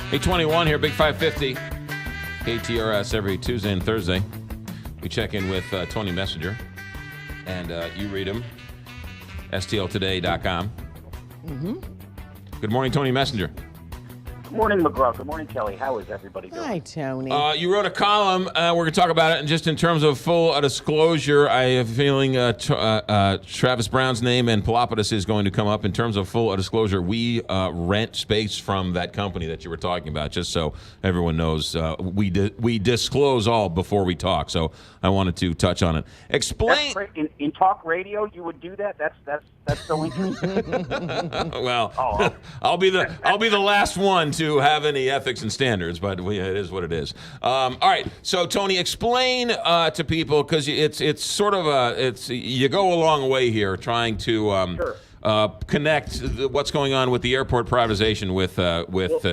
821 here, Big 550. KTRS every Tuesday and Thursday. We check in with Tony Messenger, and you read him, stltoday.com. Good morning, Tony Messenger. Good morning, McGraw. Good morning, Kelly. How is everybody doing? Hi, Tony. You wrote a column. We're going to talk about it. And just in terms of full disclosure, I have a feeling Travis Brown's name and Pelopidas is going to come up. In terms of full disclosure, we rent space from that company that you were talking about, just so everyone knows. We disclose all before we talk. So I wanted to touch on it. Explain. That's great. In talk radio, you would do that? That's so interesting. Well, I'll be the last one to have any ethics and standards, but it is what it is. All right, so Tony, explain to people, because it's sort of you go a long way here trying to connect what's going on with the airport privatization with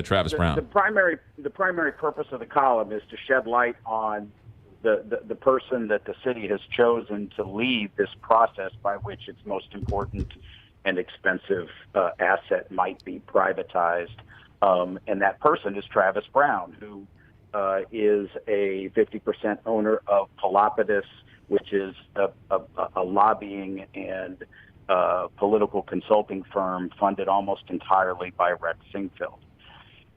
Travis Brown. The primary purpose of the column is to shed light on the person that the city has chosen to lead this process by which its most important and expensive asset might be privatized. And that person is Travis Brown, who is a 50% owner of Pelopidas, which is a lobbying and political consulting firm funded almost entirely by Rex Sinquefield.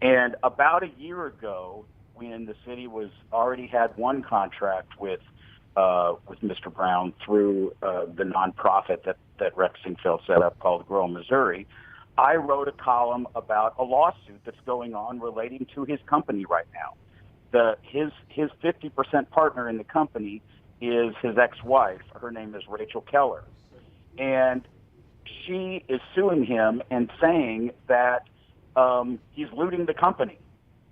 And about a year ago, when the city already had one contract with Mr. Brown through the nonprofit that Rex Sinquefield set up called Grow Missouri, I wrote a column about a lawsuit that's going on relating to his company right now. His 50% partner in the company is his ex-wife. Her name is Rachel Keller. And she is suing him and saying that he's looting the company.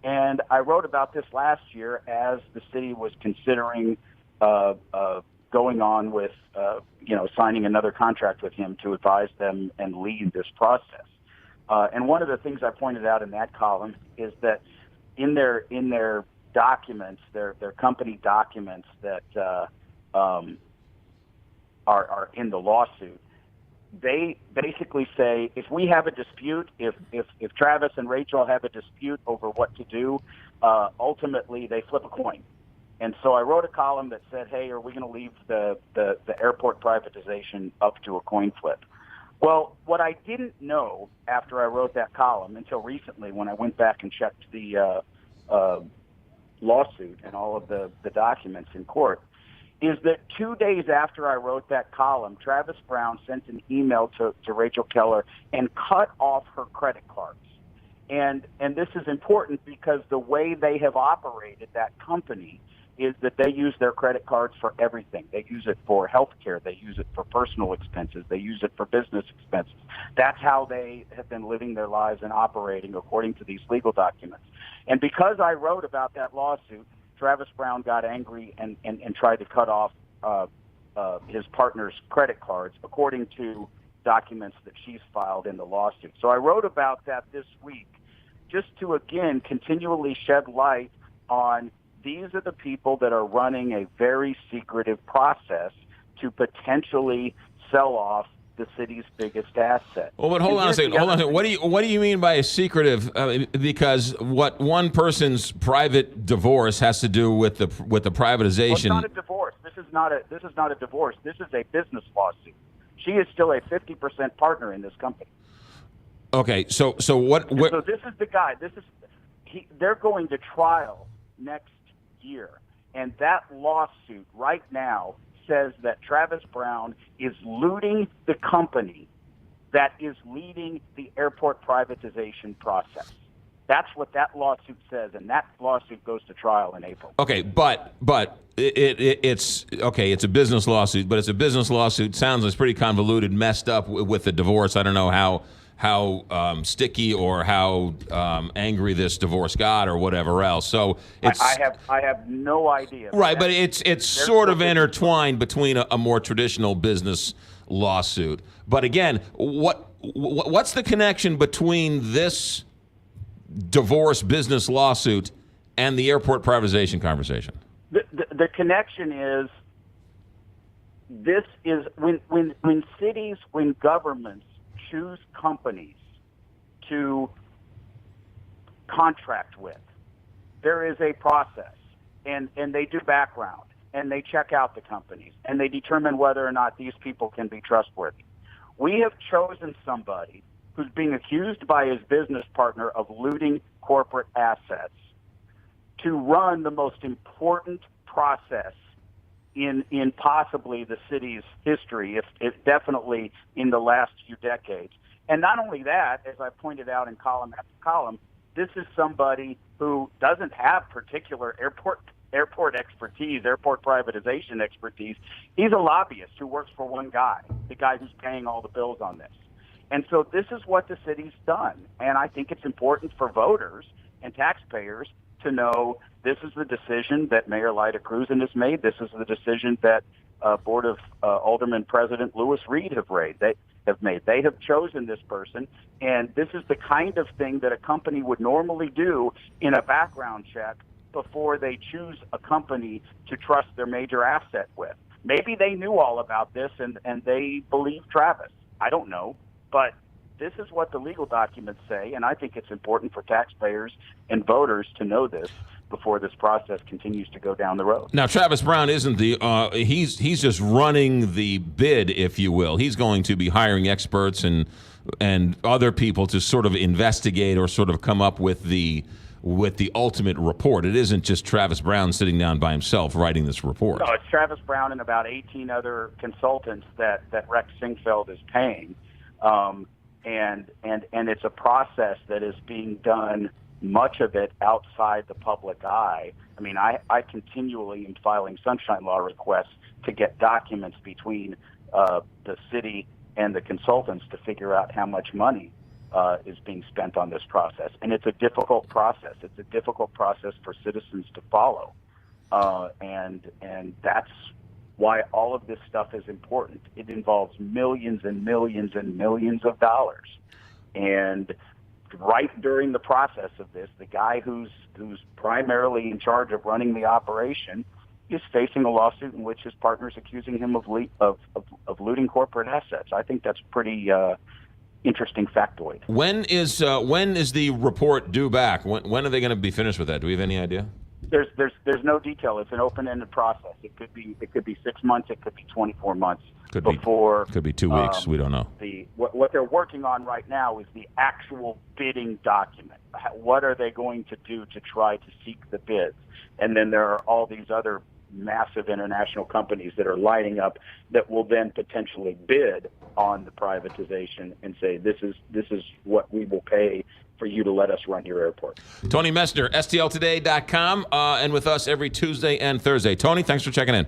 And I wrote about this last year as the city was considering going on with, signing another contract with him to advise them and lead this process. And one of the things I pointed out in that column is that in their documents, their company documents that are in the lawsuit, they basically say if we have a dispute, if Travis and Rachel have a dispute over what to do, ultimately they flip a coin. And so I wrote a column that said, hey, are we going to leave the airport privatization up to a coin flip? Well, what I didn't know after I wrote that column until recently when I went back and checked the lawsuit and all of the documents in court is that 2 days after I wrote that column, Travis Brown sent an email to Rachel Keller and cut off her credit cards. And this is important because the way they have operated that company is that they use their credit cards for everything. They use it for health care. They use it for personal expenses. They use it for business expenses. That's how they have been living their lives and operating according to these legal documents. And because I wrote about that lawsuit, Travis Brown got angry and tried to cut off his partner's credit cards according to documents that she's filed in the lawsuit. So I wrote about that this week just to, again, continually shed light on these are the people that are running a very secretive process to potentially sell off the city's biggest asset. Well, but hold on a second. What do you mean by a secretive? Because what one person's private divorce has to do with the privatization? Well, it's not a divorce. This is not a divorce. This is a business lawsuit. She is still a 50% partner in this company. Okay, so what? So this is the guy. They're going to trial next year, and that lawsuit right now says that Travis Brown is looting the company that is leading the airport privatization process. That's what that lawsuit says, and that lawsuit goes to trial in April. Okay, but it's okay. It's a business lawsuit, but it's a business lawsuit. Sounds like it's pretty convoluted, messed up with the divorce. I don't know how sticky or how angry this divorce got or whatever else. So it's I have no idea. Right, but it's sort of intertwined between a more traditional business lawsuit. But again, what's the connection between this divorce business lawsuit and the airport privatization conversation? The connection is this is when cities, when governments choose companies to contract with. There is a process, and they do background, and they check out the companies, and they determine whether or not these people can be trustworthy. We have chosen somebody who's being accused by his business partner of looting corporate assets to run the most important process in possibly the city's history, if definitely in the last few decades. And not only that, as I pointed out in column after column, this is somebody who doesn't have particular airport expertise, airport privatization expertise. He's a lobbyist who works for one guy, the guy who's paying all the bills on this. And so this is what the city's done. And I think it's important for voters and taxpayers to know this is the decision that Mayor Lyda Cruzan has made. This is the decision that Board of Alderman President Louis Reed have made. They have chosen this person, and this is the kind of thing that a company would normally do in a background check before they choose a company to trust their major asset with. Maybe they knew all about this and they believe Travis. I don't know. But this is what the legal documents say, and I think it's important for taxpayers and voters to know this before this process continues to go down the road. Now, Travis Brown isn't he's just running the bid, if you will. He's going to be hiring experts and other people to sort of investigate or sort of come up with the ultimate report. It isn't just Travis Brown sitting down by himself writing this report. No, it's Travis Brown and about 18 other consultants that Rex Singfeld is paying. And it's a process that is being done, much of it outside the public eye. I mean, I continually am filing sunshine law requests to get documents between the city and the consultants to figure out how much money is being spent on this process. And it's a difficult process. It's a difficult process for citizens to follow. And that's why all of this stuff is important. It involves millions and millions and millions of dollars. And right during the process of this, the guy who's primarily in charge of running the operation is facing a lawsuit in which his partner's accusing him of looting corporate assets. I think that's pretty interesting factoid. When is the report due back? When are they going to be finished with that? Do we have any idea? There's no detail. It's an open-ended process. It could be 6 months. It could be 24 months. Could be 2 weeks. We don't know. What they're working on right now is the actual bidding document. What are they going to do to try to seek the bids? And then there are all these other massive international companies that are lining up that will then potentially bid on the privatization and say, this is what we will pay for you to let us run your airport. Tony Messner, STLtoday.com, and with us every Tuesday and Thursday. Tony, thanks for checking in.